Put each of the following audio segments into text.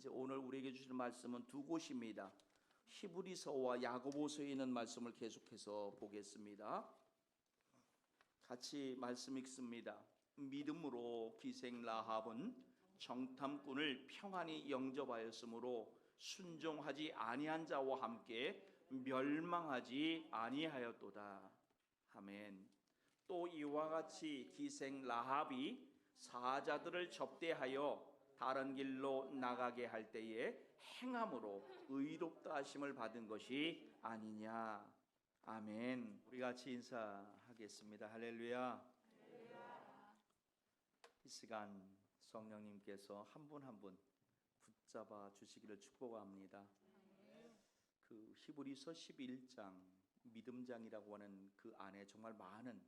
이제 오늘 우리에게 주실 말씀은 두 곳입니다. 히브리서와 야고보서에 있는 말씀을 계속해서 보겠습니다. 같이 말씀 읽습니다. 믿음으로 기생 라합은 정탐꾼을 평안히 영접하였으므로 순종하지 아니한 자와 함께 멸망하지 아니하였도다. 아멘. 또 이와 같이 기생 라합이 사자들을 접대하여 다른 길로 나가게 할 때에 행함으로 의롭다 하심을 받은 것이 아니냐. 아멘. 우리 같이 인사하겠습니다. 할렐루야. 이 시간 성령님께서 한 분 한 분 붙잡아 주시기를 축복합니다. 그 히브리서 11장 믿음장이라고 하는 그 안에 정말 많은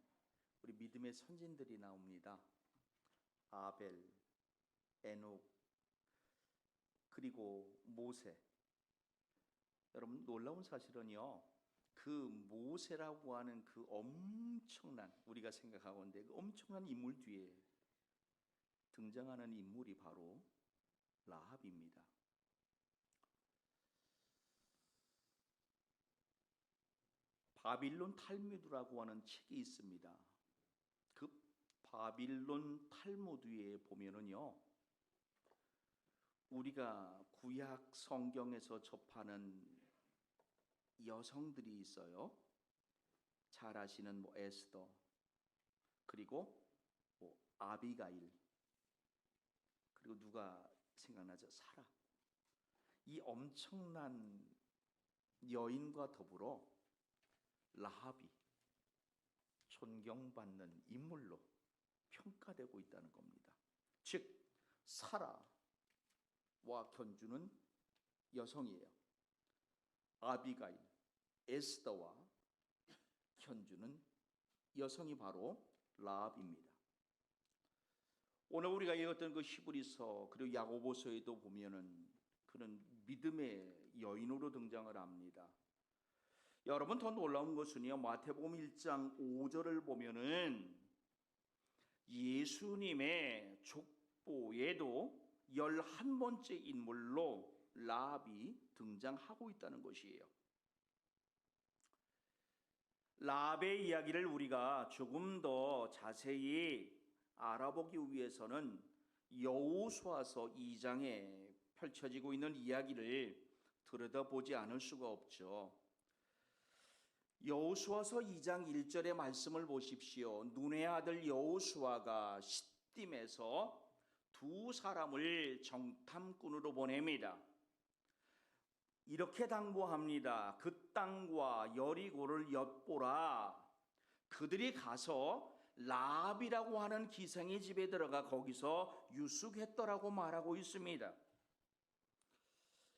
우리 믿음의 선진들이 나옵니다. 아벨, 에녹, 그리고 모세. 여러분 놀라운 사실은요, 그 모세라고 하는 그 엄청난, 우리가 생각하건대 그 엄청난 인물 뒤에 등장하는 인물이 바로 라합입니다. 바빌론 탈무드라고 하는 책이 있습니다. 그 바빌론 탈무드에 보면은요, 우리가 구약 성경에서 접하는 여성들이 있어요. 잘 아시는 에스더, 그리고 아비가일, 그리고 누가 생각나죠? 사라. 이 엄청난 여인과 더불어 라합이 존경받는 인물로 평가되고 있다는 겁니다. 즉 사라와 견주는 여성이에요. 아비가일, 에스더와 견주는 여성이 바로 라합입니다. 오늘 우리가 읽었던 그 히브리서 그리고 야고보서에도 보면은 그런 믿음의 여인으로 등장을 합니다. 여러분 더 놀라운 것은요, 마태복음 1장 5절을 보면은 예수님의 족보에도 11번째 인물로 라합이 등장하고 있다는 것이에요. 라합의 이야기를 우리가 조금 더 자세히 알아보기 위해서는 여호수아서 2장에 펼쳐지고 있는 이야기를 들여다보지 않을 수가 없죠. 여호수아서 2장 1절의 말씀을 보십시오. 눈의 아들 여호수아가 시딤에서 두 사람을 정탐꾼으로 보냅니다. 이렇게 당부합니다. 그 땅과 여리고를 엿보라. 그들이 가서 라합이라고 하는 기생의 집에 들어가 거기서 유숙했더라고 말하고 있습니다.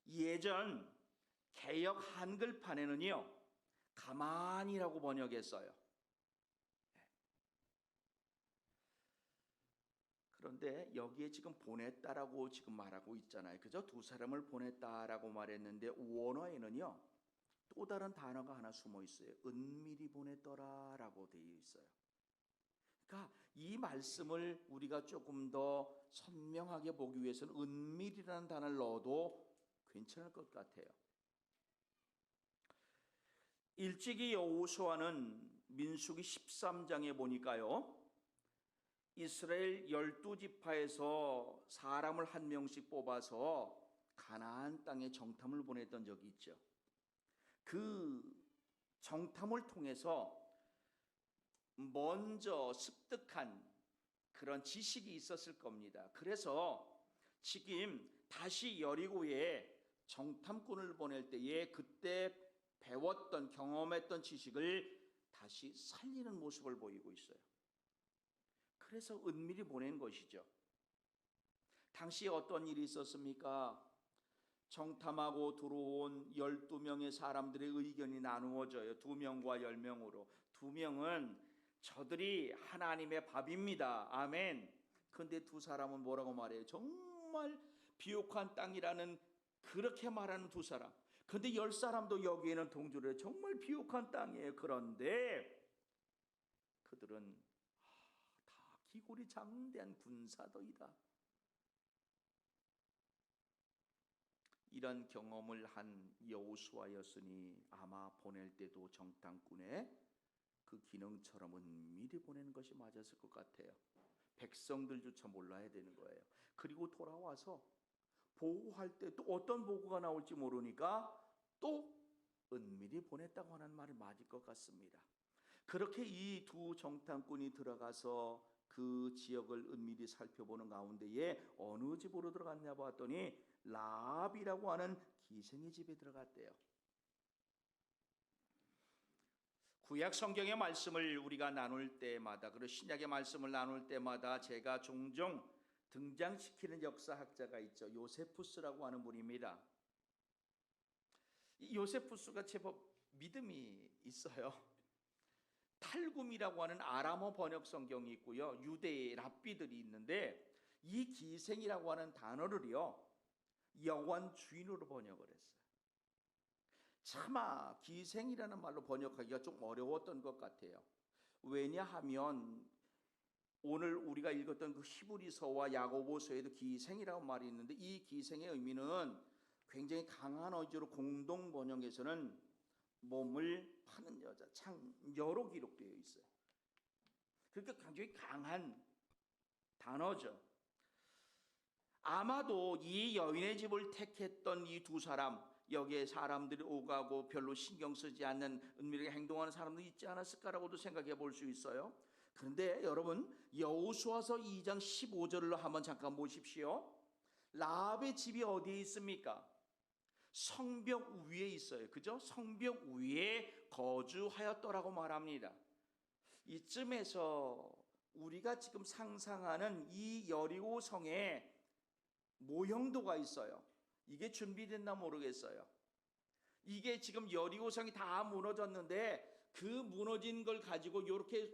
예전 개역 한글판에는요, 가만히라고 번역했어요. 그런데 여기에 지금 보냈다라고 지금 말하고 있잖아요. 그죠? 두 사람을 보냈다라고 말했는데 원어에는요, 또 다른 단어가 하나 숨어 있어요. 은밀히 보냈더라라고 되어 있어요. 그러니까 이 말씀을 우리가 조금 더 선명하게 보기 위해서는 은밀이라는 단어를 넣어도 괜찮을 것 같아요. 일찍이 여호수아는 민수기 13장에 보니까요, 이스라엘 12지파에서 사람을 한 명씩 뽑아서 가나안 땅에 정탐을 보냈던 적이 있죠. 그 정탐을 통해서 먼저 습득한 그런 지식이 있었을 겁니다. 그래서 지금 다시 여리고에 정탐꾼을 보낼 때에 그때 배웠던, 경험했던 지식을 다시 살리는 모습을 보이고 있어요. 그래서 은밀히 보낸 것이죠. 당시에 어떤 일이 있었습니까? 정탐하고 들어온 12명의 사람들의 의견이 나누어져요. 2명과 10명으로. 2명은 저들이 하나님의 밥입니다. 아멘. 그런데 두 사람은 뭐라고 말해요? 정말 비옥한 땅이라는, 그렇게 말하는 두 사람. 그런데 10사람도 여기에는 동조를 해요. 정말 비옥한 땅이에요. 그런데 그들은 다 기골이 장대한 군사더이다. 이런 경험을 한 여호수아였으니 아마 보낼 때도 정탐꾼의 그 기능처럼 은밀히 보내는 것이 맞았을 것 같아요. 백성들조차 몰라야 되는 거예요. 그리고 돌아와서 보고할 때 또 어떤 보고가 나올지 모르니까 또 은밀히 보냈다고 하는 말이 맞을 것 같습니다. 그렇게 이 두 정탐꾼이 들어가서 그 지역을 은밀히 살펴보는 가운데에 어느 집으로 들어갔냐 봤더니 라합이라고 하는 기생의 집에 들어갔대요. 구약 성경의 말씀을 우리가 나눌 때마다, 그리고 신약의 말씀을 나눌 때마다 제가 종종 등장시키는 역사학자가 있죠. 요세푸스라고 하는 분입니다. 이 요세푸스가 제법 믿음이 있어요. 탈굼이라고 하는 아람어 번역 성경이 있고요, 유대의 랍비들이 있는데 이 기생이라고 하는 단어를요 여관 주인으로 번역을 했어요. 차마 기생이라는 말로 번역하기가 좀 어려웠던 것 같아요. 왜냐하면 오늘 우리가 읽었던 그 히브리서와 야고보서에도 기생이라고 말이 있는데 이 기생의 의미는 굉장히 강한 어조로 공동 번역에서는 몸을 파는 여자, 창녀로 기록되어 있어요. 그러니까 굉장히 강한 단어죠. 아마도 이 여인의 집을 택했던 이 두 사람, 여기에 사람들이 오가고 별로 신경 쓰지 않는 은밀하게 행동하는 사람도 있지 않았을까라고도 생각해 볼 수 있어요. 그런데 여러분, 여호수아서 2장 15절로 한번 잠깐 보십시오. 라합의 집이 어디에 있습니까? 성벽 위에 있어요. 그죠? 성벽 위에 거주하였더라고 말합니다. 이쯤에서 우리가 지금 상상하는 이 여리고 성에 모형도가 있어요. 이게 준비됐나 모르겠어요. 이게 지금 여리고 성이 다 무너졌는데 그 무너진 걸 가지고 이렇게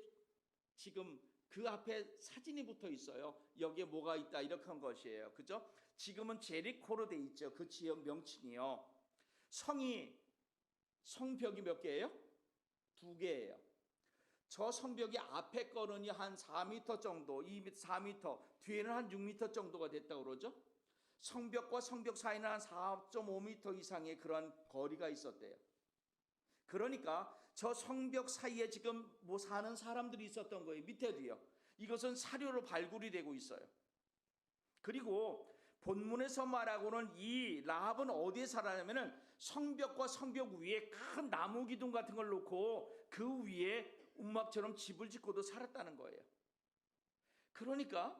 지금 그 앞에 사진이 붙어 있어요. 여기에 뭐가 있다 이렇게 한 것이에요. 그죠? 지금은 제리코로 돼 있죠. 그 지역 명칭이요. 성벽이 몇 개예요? 2개예요. 저 성벽이 앞에 거는 한 4m 정도, 4m, 뒤에는 한 6m 정도가 됐다고 그러죠. 성벽과 성벽 사이는 한 4.5m 이상의 그런 거리가 있었대요. 그러니까 저 성벽 사이에 지금 뭐 사는 사람들이 있었던 거예요. 밑에도요. 이것은 사료로 발굴이 되고 있어요. 그리고 본문에서 말하고는 이 라합은 어디에 살았냐면은 성벽과 성벽 위에 큰 나무 기둥 같은 걸 놓고 그 위에 움막처럼 집을 짓고도 살았다는 거예요. 그러니까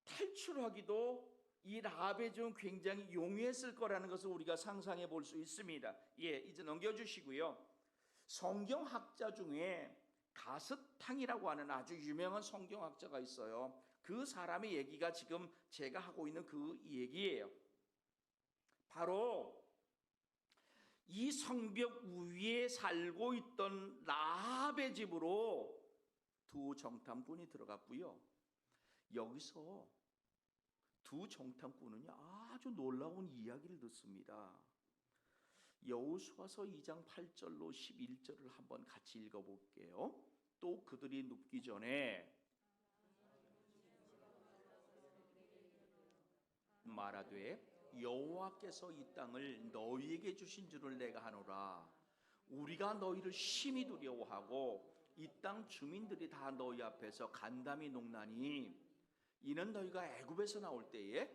탈출하기도 이 라합의 좀 굉장히 용이했을 거라는 것을 우리가 상상해 볼 수 있습니다. 예, 이제 넘겨주시고요. 성경학자 중에 가스탕이라고 하는 아주 유명한 성경학자가 있어요. 그 사람의 얘기가 지금 제가 하고 있는 그 얘기예요. 바로 이 성벽 위에 살고 있던 라합의 집으로 두 정탐꾼이 들어갔고요. 여기서 두 정탐꾼은 아주 놀라운 이야기를 듣습니다. 여호수아서 2장 8절로 11절을 한번 같이 읽어볼게요. 또 그들이 눕기 전에 말하되 여호와께서 이 땅을 너희에게 주신 줄을 내가 하노라. 우리가 너희를 심히 두려워하고 이 땅 주민들이 다 너희 앞에서 간담이 녹나니 이는 너희가 애굽에서 나올 때에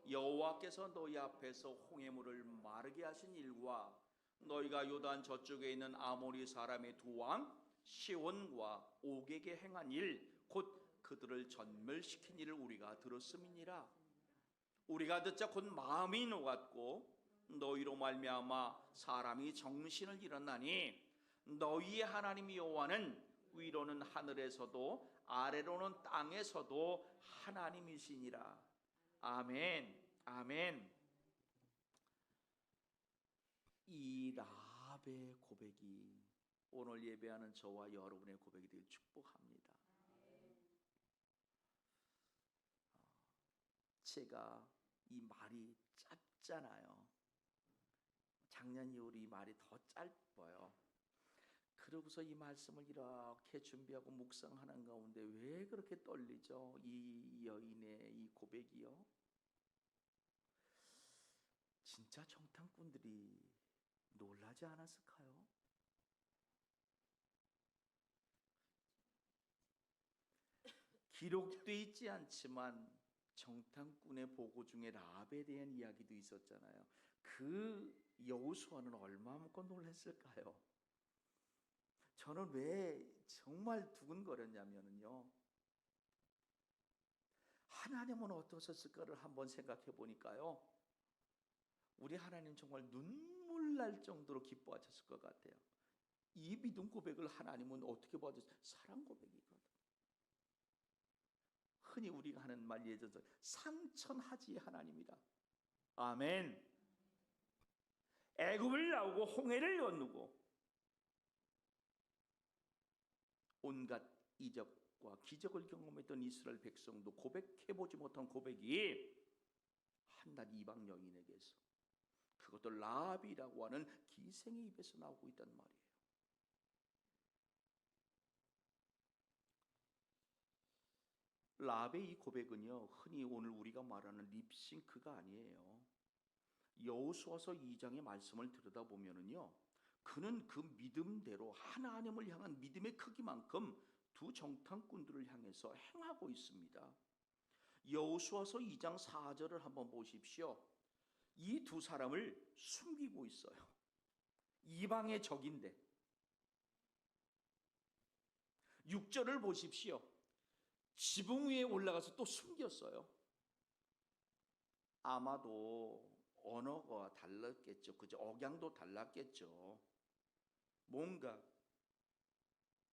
여호와께서 너희 앞에서 홍해물을 마르게 하신 일과 너희가 요단 저쪽에 있는 아모리 사람의 두 왕 시온과 옥에게 행한 일 곧 그들을 전멸시킨 일을 우리가 들었음이니라. 우리가 듣자 곧 마음이 녹았고 너희로 말미암아 사람이 정신을 잃었나니 너희의 하나님 여호와는 위로는 하늘에서도 아래로는 땅에서도 하나님이시니라. 아멘. 아멘. 이 라합의 고백이 오늘 예배하는 저와 여러분의 고백이 되길 축복합니다. 제가 이 말이 짧잖아요. 작년 이후로 이 말이 더 짧아요. 그러고서 이 말씀을 이렇게 준비하고 묵상하는 가운데 왜 그렇게 떨리죠? 이 여인의 이 고백이요. 진짜 정탐꾼들이 놀라지 않았을까요? 기록돼 있지 않지만 정탐꾼의 보고 중에 라합에 대한 이야기도 있었잖아요. 그 여호수아는 얼마만큼 놀랐을까요? 저는 왜 정말 두근거렸냐면요, 하나님은 어떠셨을까를 한번 생각해 보니까요, 우리 하나님 정말 눈물 날 정도로 기뻐하셨을 것 같아요. 이 믿음 고백을 하나님은 어떻게 봐주세요? 사랑 고백이거든. 흔히 우리가 하는 말 예전서 상천하지의 하나님이다. 아멘. 애굽을 나오고 홍해를 건너고 온갖 이적과 기적을 경험했던 이스라엘 백성도 고백해보지 못한 고백이 한낱 이방 여인에게서, 그것도 라합이라고 하는 기생의 입에서 나오고 있단 말이에요. 라합의 이 고백은요, 흔히 오늘 우리가 말하는 립싱크가 아니에요. 여호수아서 2장의 말씀을 들여다보면은요, 그는 그 믿음대로 하나님을 향한 믿음의 크기만큼 두 정탐꾼들을 향해서 행하고 있습니다. 여호수아서 2장 4절을 한번 보십시오. 이 두 사람을 숨기고 있어요. 이방의 적인데. 6절을 보십시오. 지붕 위에 올라가서 또 숨겼어요. 아마도 언어가 달랐겠죠. 그죠? 억양도 달랐겠죠. 뭔가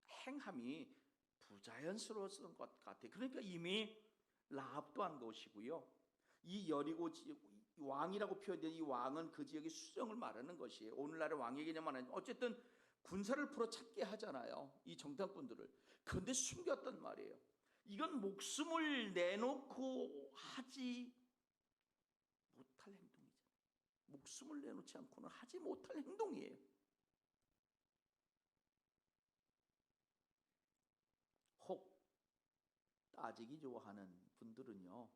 행함이 부자연스러웠던 것 같아요. 그러니까 이미 라합도 한 것이고요. 이 여리고 왕이라고 표현된 이 왕은 그 지역의 수정을 말하는 것이에요. 오늘날의 왕의 개념은 어쨌든 군사를 풀어 찾게 하잖아요, 이 정탐꾼들을. 그런데 숨겼단 말이에요. 이건 목숨을 내놓고 하지 못할 행동이잖아요. 목숨을 내놓지 않고는 하지 못할 행동이에요. 혹 따지기 좋아하는 분들은요,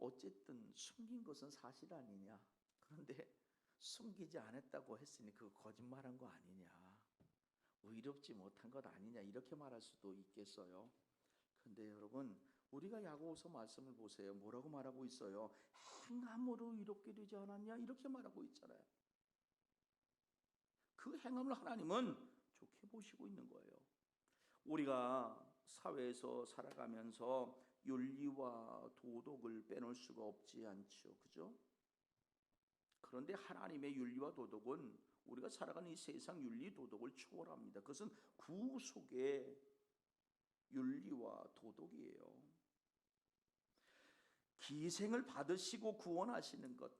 어쨌든 숨긴 것은 사실 아니냐, 그런데 숨기지 않았다고 했으니 그거 거짓말한 거 아니냐, 의롭지 못한 것 아니냐, 이렇게 말할 수도 있겠어요. 그런데 여러분, 우리가 야고보서 말씀을 보세요. 뭐라고 말하고 있어요? 행함으로 의롭게 되지 않았냐, 이렇게 말하고 있잖아요. 그 행함을 하나님은 좋게 보시고 있는 거예요. 우리가 사회에서 살아가면서 윤리와 도덕을 빼놓을 수가 없지 않죠, 그죠? 그런데 하나님의 윤리와 도덕은 우리가 살아가는 이 세상 윤리 도덕을 초월합니다. 그것은 구속의 윤리와 도덕이에요. 기생을 받으시고 구원하시는 것,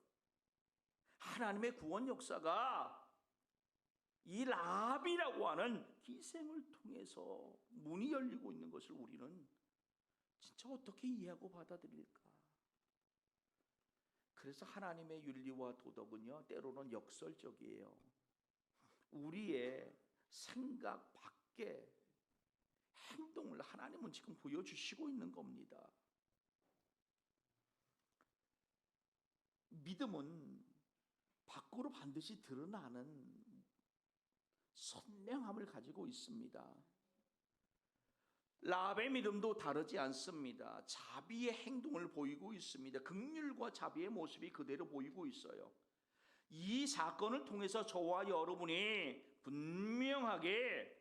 하나님의 구원 역사가 이 라합이라고 하는 기생을 통해서 문이 열리고 있는 것을 우리는 진짜 어떻게 이해하고 받아들일까? 그래서 하나님의 윤리와 도덕은요, 때로는 역설적이에요. 우리의 생각 밖에 행동을 하나님은 지금 보여주시고 있는 겁니다. 믿음은 밖으로 반드시 드러나는 선명함을 가지고 있습니다. 라합의 믿음도 다르지 않습니다. 자비의 행동을 보이고 있습니다. 긍휼과 자비의 모습이 그대로 보이고 있어요. 이 사건을 통해서 저와 여러분이 분명하게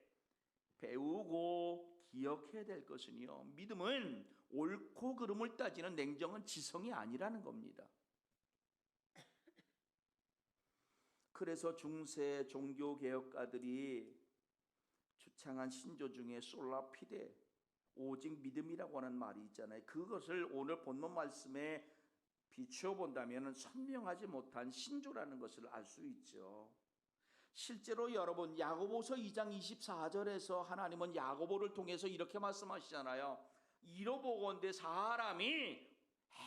배우고 기억해야 될 것은요, 믿음은 옳고 그름을 따지는 냉정한 지성이 아니라는 겁니다. 그래서 중세 종교개혁가들이 주창한 신조 중에 솔라피데, 오직 믿음이라고 하는 말이 있잖아요. 그것을 오늘 본문 말씀에 비추어 본다면 선명하지 못한 신조라는 것을 알 수 있죠. 실제로 여러분, 야고보서 2장 24절에서 하나님은 야고보를 통해서 이렇게 말씀하시잖아요. 이로보건대 사람이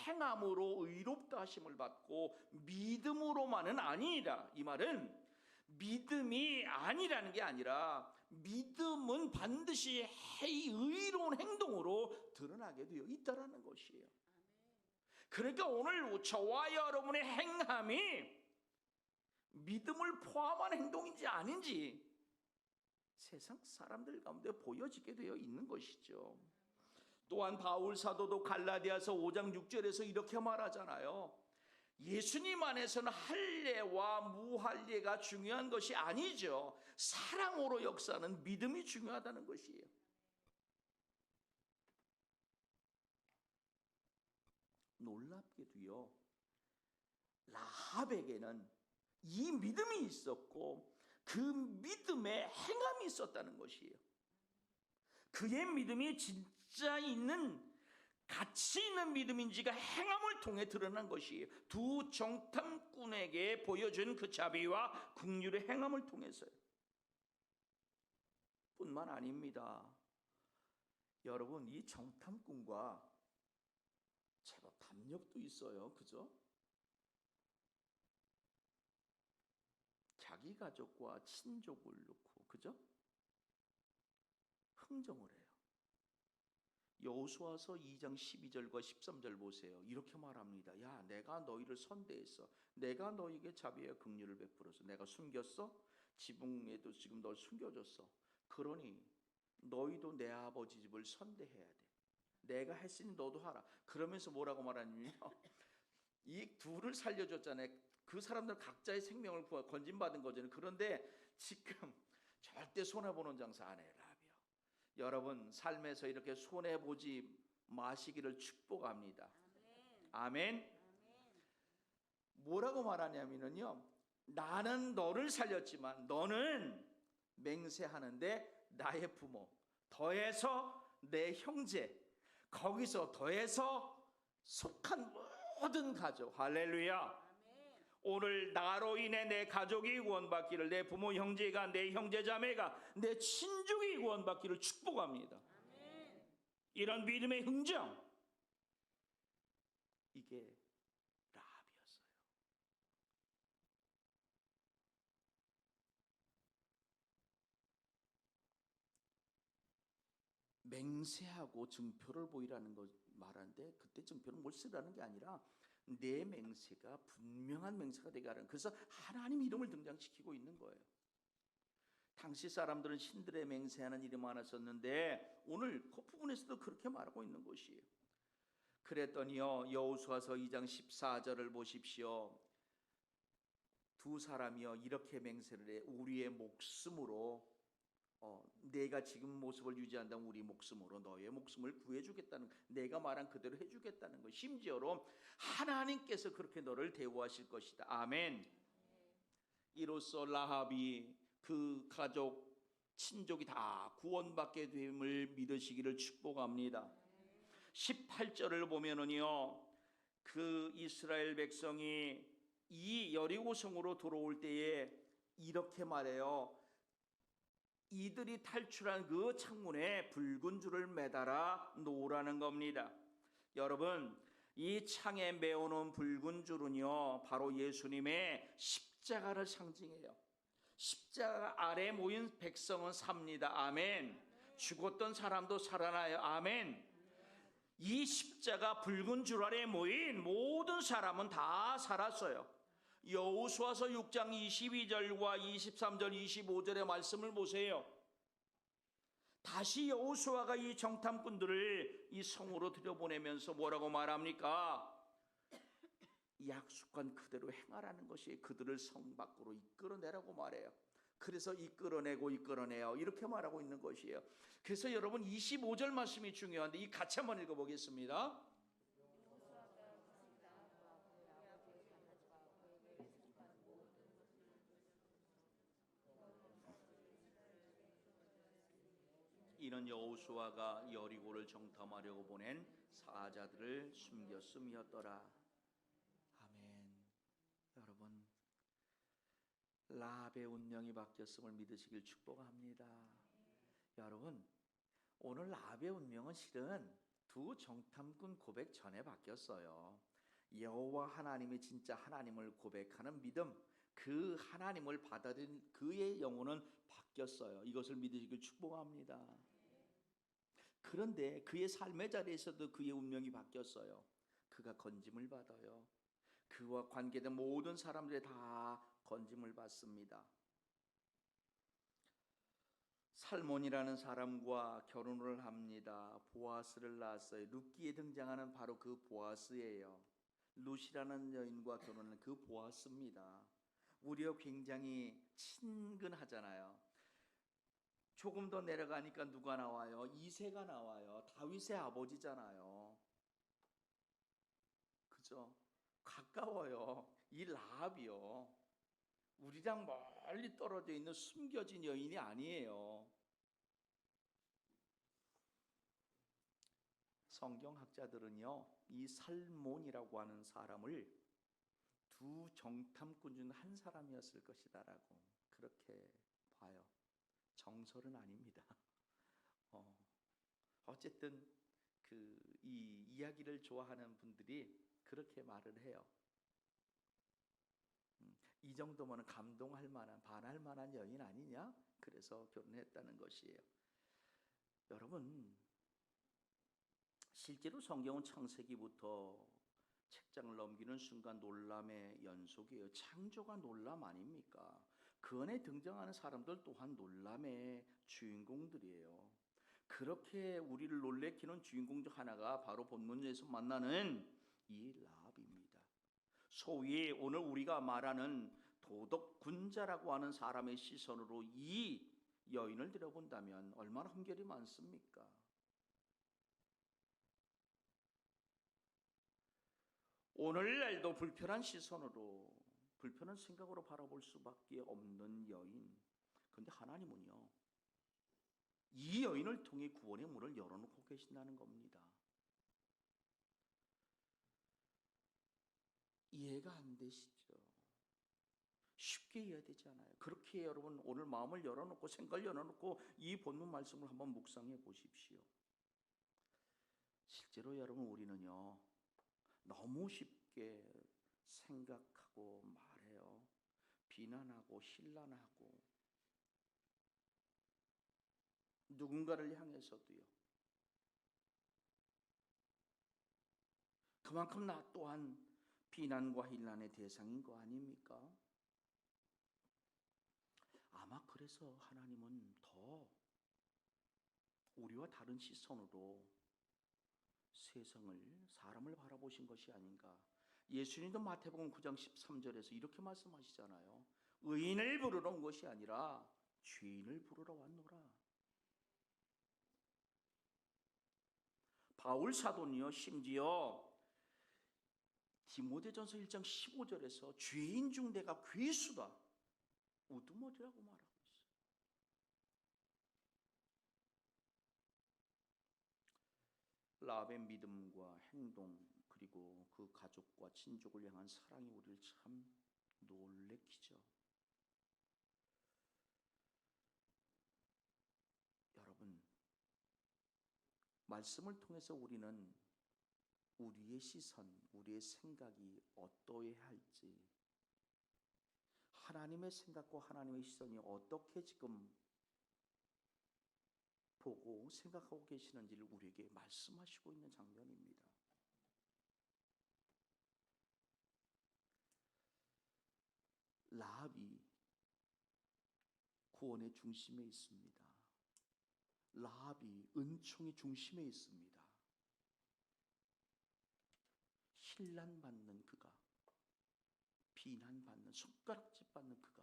행함으로 의롭다 하심을 받고 믿음으로만은 아니라, 이 말은 믿음이 아니라는 게 아니라 믿음은 반드시 의로운 행동으로 드러나게 되어 있다라는 것이에요. 그러니까 오늘 저와 여러분의 행함이 믿음을 포함한 행동인지 아닌지 세상 사람들 가운데 보여지게 되어 있는 것이죠. 또한 바울 사도도 갈라디아서 5장 6절에서 이렇게 말하잖아요. 예수님 안에서는 할례와 무할례가 중요한 것이 아니죠. 사랑으로 역사하는 믿음이 중요하다는 것이에요. 놀랍게도요, 라합에게는 이 믿음이 있었고 그 믿음에 행함이 있었다는 것이에요. 그의 믿음이 진짜 있는 가치 있는 믿음인지가 행함을 통해 드러난 것이에요. 두 정탐꾼에게 보여준 그 자비와 긍휼의 행함을 통해서요. 뿐만 아닙니다. 여러분, 이 정탐꾼과 제법 담력도 있어요. 그죠? 자기 가족과 친족을 놓고, 그죠? 흥정을 해요. 여호수아서 2장 12절과 13절 보세요. 이렇게 말합니다. 야, 내가 너희를 선대했어. 내가 너희에게 자비와 긍휼을 베풀어서 내가 숨겼어. 지붕에도 지금 널 숨겨줬어. 그러니 너희도 내 아버지 집을 선대해야 돼. 내가 했으니 너도 하라. 그러면서 뭐라고 말하냐면요, 이 둘을 살려줬잖아요. 그 사람들 각자의 생명을 건진받은 거잖아요. 그런데 지금 절대 손해보는 장사 안 해요. 여러분, 삶에서 이렇게 손해보지 마시기를 축복합니다. 아멘. 뭐라고 말하냐면요, 나는 너를 살렸지만 너는 맹세하는데 나의 부모, 더해서 내 형제, 거기서 더해서 속한 모든 가족, 할렐루야. 오늘 나로 인해 내 가족이 구원받기를, 내 부모 형제가, 내 형제자매가, 내 친족이 구원받기를 축복합니다. 아멘. 이런 믿음의 흥정, 이게 라합이었어요. 맹세하고 증표를 보이라는 거 말하는데, 그때 증표는 뭘 쓰라는 게 아니라 내 맹세가 분명한 맹세가 되게 하라는, 그래서 하나님 이름을 등장시키고 있는 거예요. 당시 사람들은 신들의 맹세하는 일이 많았었는데 오늘 그 부분에서도 그렇게 말하고 있는 것이에요. 그랬더니요, 여호수아서 2장 14절을 보십시오. 두 사람이요 이렇게 맹세를 해. 우리의 목숨으로, 내가 지금 모습을 유지한다면 우리 목숨으로 너의 목숨을 구해주겠다는, 내가 말한 그대로 해주겠다는 것. 심지어로 하나님께서 그렇게 너를 대우하실 것이다. 아멘. 이로써 라합이 그 가족 친족이 다 구원받게 됨을 믿으시기를 축복합니다. 18절을 보면은요, 그 이스라엘 백성이 이 여리고성으로 들어올 때에 이렇게 말해요. 이들이 탈출한 그 창문에 붉은 줄을 매달아 놓으라는 겁니다. 여러분, 이 창에 메어놓은 붉은 줄은요, 바로 예수님의 십자가를 상징해요. 십자가 아래 모인 백성은 삽니다. 아멘. 죽었던 사람도 살아나요. 아멘. 이 십자가 붉은 줄 아래 모인 모든 사람은 다 살았어요. 여호수아서 6장 22절과 23절 25절의 말씀을 보세요. 다시 여호수아가 이 정탐꾼들을 이 성으로 들여보내면서 뭐라고 말합니까? 약속한 그대로 행하라는 것이 그들을 성 밖으로 이끌어내라고 말해요. 그래서 이끌어내요 이렇게 말하고 있는 것이에요. 그래서 여러분 25절 말씀이 중요한데 이 같이 한번 읽어보겠습니다. 이는 여호수아가 여리고를 정탐하려고 보낸 사자들을 숨겼음이었더라. 아멘. 여러분, 라합의 운명이 바뀌었음을 믿으시길 축복합니다. 여러분, 오늘 라합의 운명은 실은 두 정탐꾼 고백 전에 바뀌었어요. 여호와 하나님이 진짜 하나님을 고백하는 믿음, 그 하나님을 받아들인 그의 영혼은 바뀌었어요. 이것을 믿으시길 축복합니다. 그런데 그의 삶의 자리에서도 그의 운명이 바뀌었어요. 그가 건짐을 받아요. 그와 관계된 모든 사람들이 다 건짐을 받습니다. 살몬이라는 사람과 결혼을 합니다. 보아스를 낳았어요. 룻기에 등장하는 바로 그 보아스예요. 룻이라는 여인과 결혼한 그 보아스입니다. 우리와 굉장히 친근하잖아요. 조금 더 내려가니까 누가 나와요? 이새가 나와요. 다윗의 아버지잖아요. 그죠? 가까워요. 이 라합이요. 우리랑 멀리 떨어져 있는 숨겨진 여인이 아니에요. 성경학자들은요, 이 살몬이라고 하는 사람을 두 정탐꾼 중 한 사람이었을 것이다라고 그렇게 봐요. 정설은 아닙니다. 어쨌든 이 이야기를 좋아하는 분들이 그렇게 말을 해요. 이 정도면 감동할 만한, 반할 만한 여인 아니냐? 그래서 결혼했다는 것이에요. 여러분, 실제로 성경은 창세기부터 책장을 넘기는 순간 놀람의 연속이에요. 창조가 놀람 아닙니까? 그 안에 등장하는 사람들 또한 놀람의 주인공들이에요. 그렇게 우리를 놀래키는 주인공 중 하나가 바로 본문에서 만나는 이 라합입니다. 소위 오늘 우리가 말하는 도덕군자라고 하는 사람의 시선으로 이 여인을 들여본다면 얼마나 흠결이 많습니까? 오늘날도 불편한 시선으로, 불편한 생각으로 바라볼 수밖에 없는 여인. 그런데 하나님은요, 이 여인을 통해 구원의 문을 열어놓고 계신다는 겁니다. 이해가 안 되시죠? 쉽게 이해되지 않아요. 그렇게 여러분 오늘 마음을 열어놓고 생각을 열어놓고 이 본문 말씀을 한번 묵상해 보십시오. 실제로 여러분 우리는요, 너무 쉽게 생각하고 말해요. 비난하고 신란하고 누군가를 향해서도요. 그만큼 나 또한 비난과 신란의 대상인 거 아닙니까? 아마 그래서 하나님은 더 우리와 다른 시선으로 세상을, 사람을 바라보신 것이 아닌가. 예수님도 마태복음 9장 13절에서 이렇게 말씀하시잖아요. 의인을 부르러 온 것이 아니라 죄인을 부르러 왔노라. 바울 사도는요, 심지어 디모데전서 1장 15절에서 죄인 중 내가 괴수다, 우두머리라고 말하고 있어요. 라합의 믿음과 행동, 그리고 그 가족과 친족을 향한 사랑이 우리를 참 놀래키죠. 여러분, 말씀을 통해서 우리는 우리의 시선, 우리의 생각이 어떠해야 할지, 하나님의 생각과 하나님의 시선이 어떻게 지금 보고 생각하고 계시는지를 우리에게 말씀하시고 있는 장면입니다. 라합이 구원의 중심에 있습니다. 라합이 은총의 중심에 있습니다. 신란받는 그가, 비난받는, 손가락질 받는 그가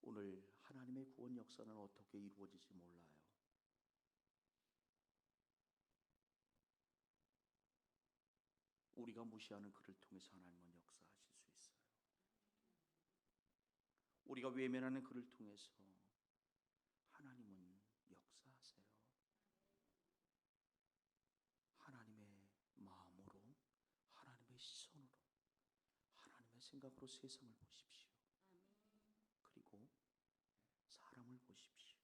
오늘 하나님의 구원 역사는 어떻게 이루어질지 몰라요. 우리가 무시하는 그를 통해서 하나님은 역사하실 수 있어요. 우리가 외면하는 그를 통해서 하나님은 역사하세요. 하나님의 마음으로, 하나님의 시선으로, 하나님의 생각으로 세상을 보십시오. 그리고 사람을 보십시오.